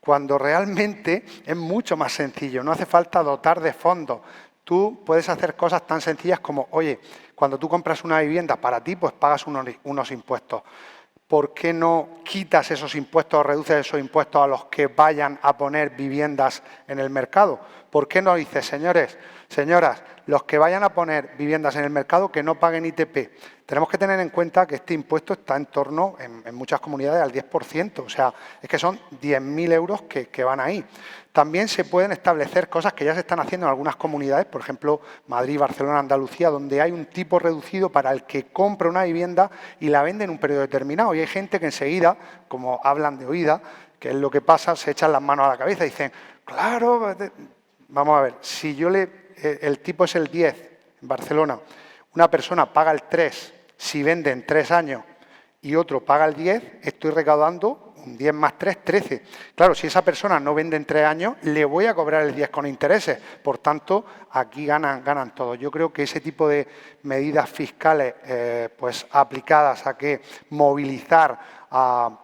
C: cuando realmente es mucho más sencillo, no hace falta dotar de fondos. Tú puedes hacer cosas tan sencillas como, oye, cuando tú compras una vivienda para ti, pues pagas unos impuestos. ¿por qué no quitas esos impuestos o reduces esos impuestos a los que vayan a poner viviendas en el mercado? ¿Por qué no dices, señores, señoras, los que vayan a poner viviendas en el mercado que no paguen ITP? Tenemos que tener en cuenta que este impuesto está en torno, en muchas comunidades, al 10%. O sea, es que son 10.000 euros que van ahí. También se pueden establecer cosas que ya se están haciendo en algunas comunidades, por ejemplo, Madrid, Barcelona, Andalucía, donde hay un tipo reducido para el que compra una vivienda y la vende en un periodo determinado. Y hay gente que enseguida, como hablan de oída, que es lo que pasa, se echan las manos a la cabeza y dicen, claro, vamos a ver, si el tipo es el 10 en Barcelona, una persona paga el 3 si vende en 3 años y otro paga el 10, estoy recaudando un 10 más 3, 13. Claro, si esa persona no vende en 3 años, le voy a cobrar el 10 con intereses. Por tanto, aquí ganan todos. Yo creo que ese tipo de medidas fiscales pues aplicadas a que movilizar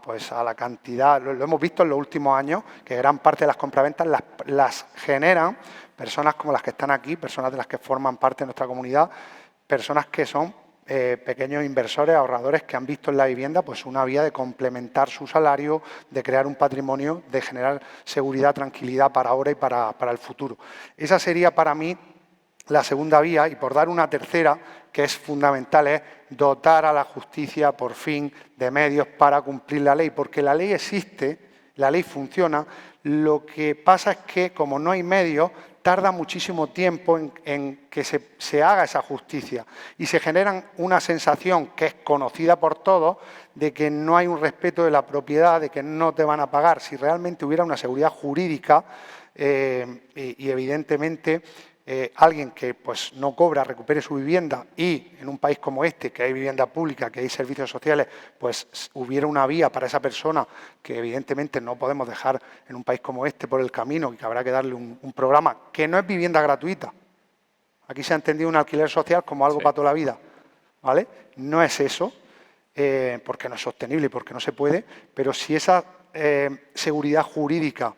C: pues a la cantidad, lo hemos visto en los últimos años, que gran parte de las compraventas las generan personas como las que están aquí, personas de las que forman parte de nuestra comunidad, personas que son pequeños inversores, ahorradores que han visto en la vivienda pues una vía de complementar su salario, de crear un patrimonio, de generar seguridad, tranquilidad para ahora y para el futuro. Esa sería para mí la segunda vía, y por dar una tercera, que es fundamental, es dotar a la justicia, por fin, de medios para cumplir la ley, porque la ley existe, la ley funciona, lo que pasa es que, como no hay medios, tarda muchísimo tiempo en que se haga esa justicia y se genera una sensación que es conocida por todos de que no hay un respeto de la propiedad, de que no te van a pagar. Si realmente hubiera una seguridad jurídica y evidentemente alguien que pues no cobra recupere su vivienda y en un país como este, que hay vivienda pública, que hay servicios sociales, pues hubiera una vía para esa persona que evidentemente no podemos dejar en un país como este por el camino y que habrá que darle un programa que no es vivienda gratuita. Aquí se ha entendido un alquiler social como algo para toda la vida, ¿vale? No es eso, porque no es sostenible y porque no se puede, pero si esa seguridad jurídica,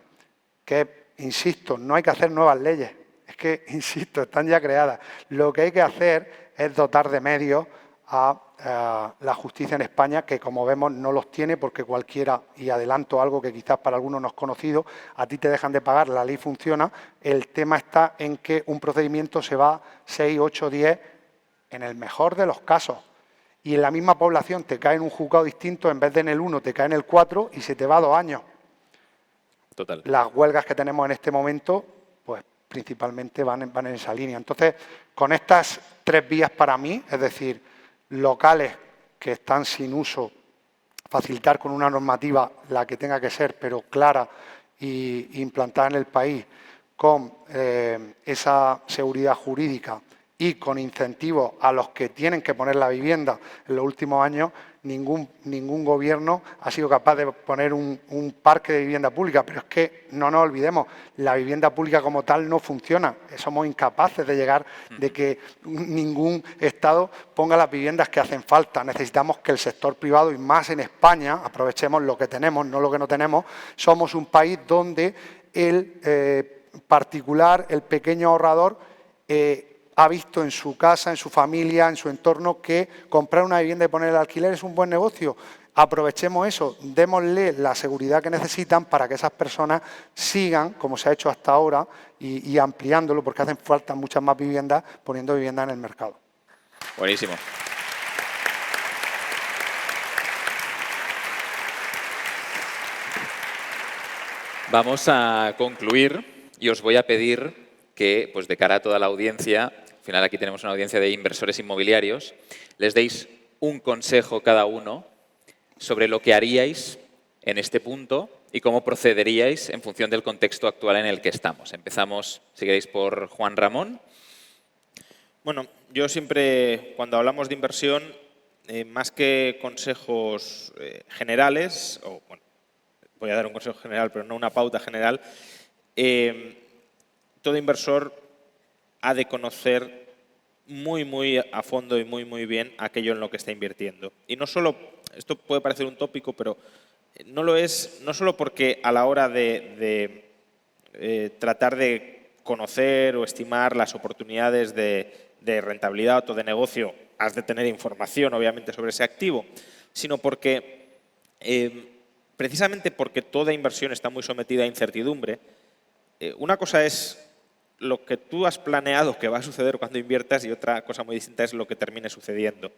C: que, insisto, no hay que hacer nuevas leyes, es que, insisto, están ya creadas. Lo que hay que hacer es dotar de medios a la justicia en España, que como vemos no los tiene porque cualquiera, y adelanto algo que quizás para algunos no es conocido, a ti te dejan de pagar, la ley funciona, el tema está en que un procedimiento se va 6, 8, 10, en el mejor de los casos, y en la misma población te cae en un juzgado distinto, en vez de en el 1 te cae en el 4 y se te va 2 años.
A: Total.
C: Las huelgas que tenemos en este momento, pues principalmente van en esa línea. Entonces, con estas 3 vías para mí, es decir, locales que están sin uso, facilitar con una normativa la que tenga que ser, pero clara y implantada en el país, con esa seguridad jurídica y con incentivos a los que tienen que poner la vivienda. En los últimos años ningún gobierno ha sido capaz de poner un parque de vivienda pública, pero es que no nos olvidemos, la vivienda pública como tal no funciona. Somos incapaces de llegar, de que ningún Estado ponga las viviendas que hacen falta. Necesitamos que el sector privado, y más en España, aprovechemos lo que tenemos, no lo que no tenemos. Somos un país donde el particular, el pequeño ahorrador, ha visto en su casa, en su familia, en su entorno, que comprar una vivienda y poner el alquiler es un buen negocio. Aprovechemos eso, démosle la seguridad que necesitan para que esas personas sigan, como se ha hecho hasta ahora, y ampliándolo, porque hacen falta muchas más viviendas, poniendo viviendas en el mercado.
A: Buenísimo. Vamos a concluir y os voy a pedir que, pues de cara a toda la audiencia, al final aquí tenemos una audiencia de inversores inmobiliarios, les deis un consejo cada uno sobre lo que haríais en este punto y cómo procederíais en función del contexto actual en el que estamos. Empezamos, si queréis, por Juan Ramón.
B: Bueno, yo siempre, cuando hablamos de inversión, más que consejos generales, o bueno, voy a dar un consejo general, pero no una pauta general, todo inversor ha de conocer muy a fondo y muy bien aquello en lo que está invirtiendo. Y no solo, esto puede parecer un tópico, pero no lo es, no solo porque a la hora de tratar de conocer o estimar las oportunidades de rentabilidad o de negocio, has de tener información, obviamente, sobre ese activo, sino porque Precisamente porque toda inversión está muy sometida a incertidumbre, una cosa es lo que tú has planeado que va a suceder cuando inviertas y otra cosa muy distinta es lo que termine sucediendo.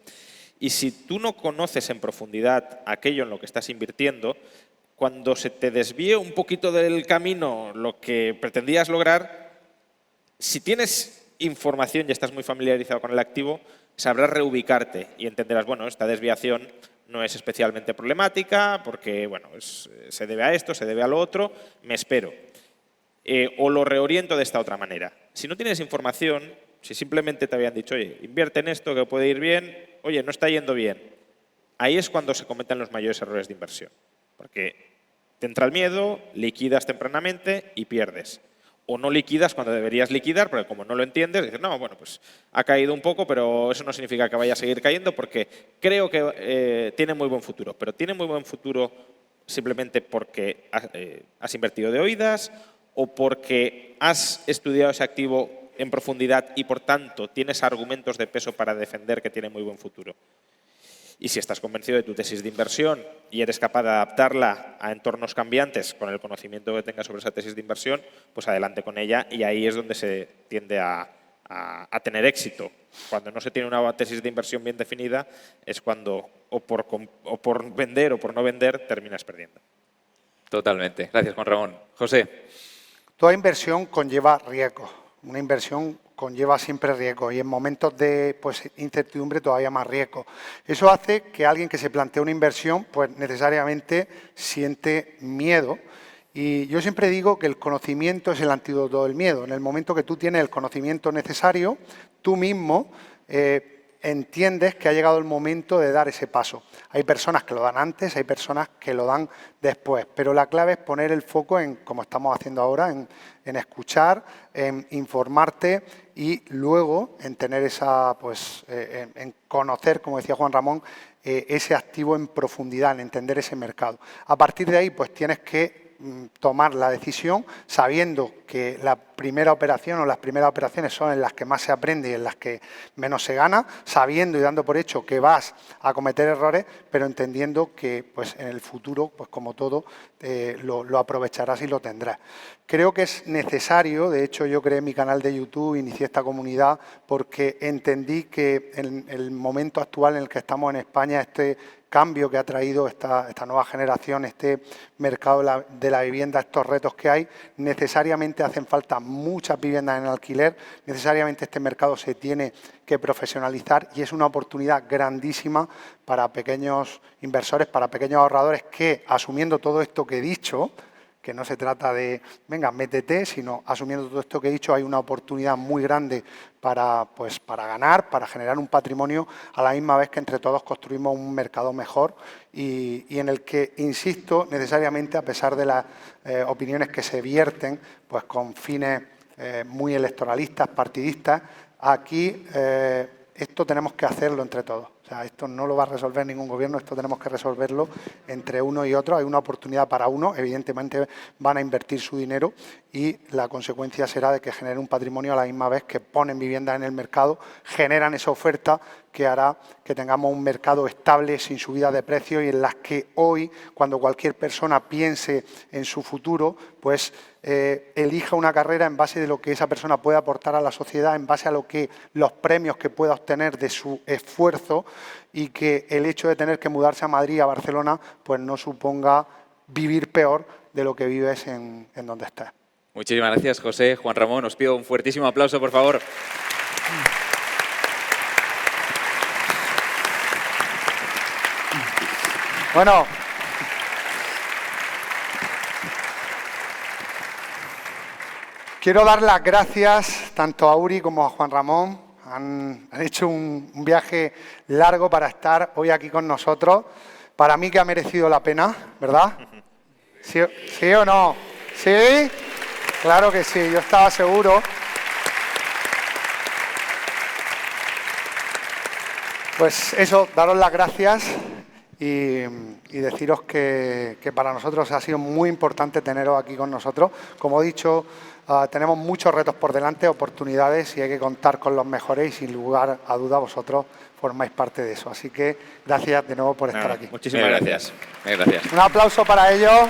B: Y si tú no conoces en profundidad aquello en lo que estás invirtiendo, cuando se te desvíe un poquito del camino lo que pretendías lograr, si tienes información y estás muy familiarizado con el activo, sabrás reubicarte y entenderás, bueno, esta desviación no es especialmente problemática porque, bueno, se debe a esto, se debe a lo otro, me espero. O lo reoriento de esta otra manera. Si no tienes información, si simplemente te habían dicho, oye, invierte en esto que puede ir bien, oye, no está yendo bien, ahí es cuando se cometen los mayores errores de inversión. Porque te entra el miedo, liquidas tempranamente y pierdes. O no liquidas cuando deberías liquidar, porque como no lo entiendes, dices, no, bueno, pues ha caído un poco, pero eso no significa que vaya a seguir cayendo porque creo que tiene muy buen futuro. Pero tiene muy buen futuro simplemente porque has invertido de oídas o porque has estudiado ese activo en profundidad y, por tanto, tienes argumentos de peso para defender que tiene muy buen futuro. Y si estás convencido de tu tesis de inversión y eres capaz de adaptarla a entornos cambiantes con el conocimiento que tengas sobre esa tesis de inversión, pues adelante con ella y ahí es donde se tiende a tener éxito. Cuando no se tiene una tesis de inversión bien definida es cuando o por vender o por no vender terminas perdiendo.
A: Totalmente. Gracias, Juan Ramón. José.
C: Toda inversión conlleva riesgos. Una inversión conlleva siempre riesgos y en momentos de incertidumbre todavía más riesgos. Eso hace que alguien que se plantea una inversión pues necesariamente siente miedo. Y yo siempre digo que el conocimiento es el antídoto del miedo. En el momento que tú tienes el conocimiento necesario, tú mismo entiendes que ha llegado el momento de dar ese paso. Hay personas que lo dan antes, hay personas que lo dan después, pero la clave es poner el foco en, como estamos haciendo ahora, en escuchar, en informarte y luego en tener esa, en conocer, como decía Juan Ramón, ese activo en profundidad, en entender ese mercado. A partir de ahí, pues tienes que tomar la decisión sabiendo que la primera operación o las primeras operaciones son en las que más se aprende y en las que menos se gana, sabiendo y dando por hecho que vas a cometer errores, pero entendiendo que pues, en el futuro, pues como todo, lo aprovecharás y lo tendrás. Creo que es necesario, de hecho yo creé mi canal de YouTube, inicié esta comunidad porque entendí que en el momento actual en el que estamos en España, este cambio que ha traído esta nueva generación, este mercado de la vivienda, estos retos que hay, necesariamente hacen falta muchas viviendas en alquiler, necesariamente este mercado se tiene que profesionalizar y es una oportunidad grandísima para pequeños inversores, para pequeños ahorradores que, asumiendo todo esto que he dicho, que no se trata de, venga, métete, sino asumiendo todo esto que he dicho, hay una oportunidad muy grande para ganar, para generar un patrimonio, a la misma vez que entre todos construimos un mercado mejor y en el que, insisto, necesariamente, a pesar de las opiniones que se vierten, pues con fines muy electoralistas, partidistas, aquí esto tenemos que hacerlo entre todos. O sea, esto no lo va a resolver ningún gobierno, esto tenemos que resolverlo entre uno y otro. Hay una oportunidad para uno, evidentemente van a invertir su dinero y la consecuencia será de que generen un patrimonio a la misma vez que ponen viviendas en el mercado, generan esa oferta que hará que tengamos un mercado estable, sin subida de precios y en las que hoy, cuando cualquier persona piense en su futuro, pues elija una carrera en base de lo que esa persona puede aportar a la sociedad, en base a lo que los premios que pueda obtener de su esfuerzo y que el hecho de tener que mudarse a Madrid, a Barcelona, pues no suponga vivir peor de lo que vives en donde estés.
A: Muchísimas gracias, José. Juan Ramón, os pido un fuertísimo aplauso, por favor.
C: Bueno, quiero dar las gracias tanto a Uri como a Juan Ramón. Han hecho un viaje largo para estar hoy aquí con nosotros. Para mí que ha merecido la pena, ¿verdad? ¿Sí o no? ¿Sí? Claro que sí, yo estaba seguro. Pues eso, daros las gracias y deciros que para nosotros ha sido muy importante teneros aquí con nosotros. Como he dicho, tenemos muchos retos por delante, oportunidades, y hay que contar con los mejores, y sin lugar a duda vosotros formáis parte de eso. Así que gracias de nuevo por estar aquí.
B: Muchísimas gracias.
A: Gracias.
C: Un aplauso para ellos.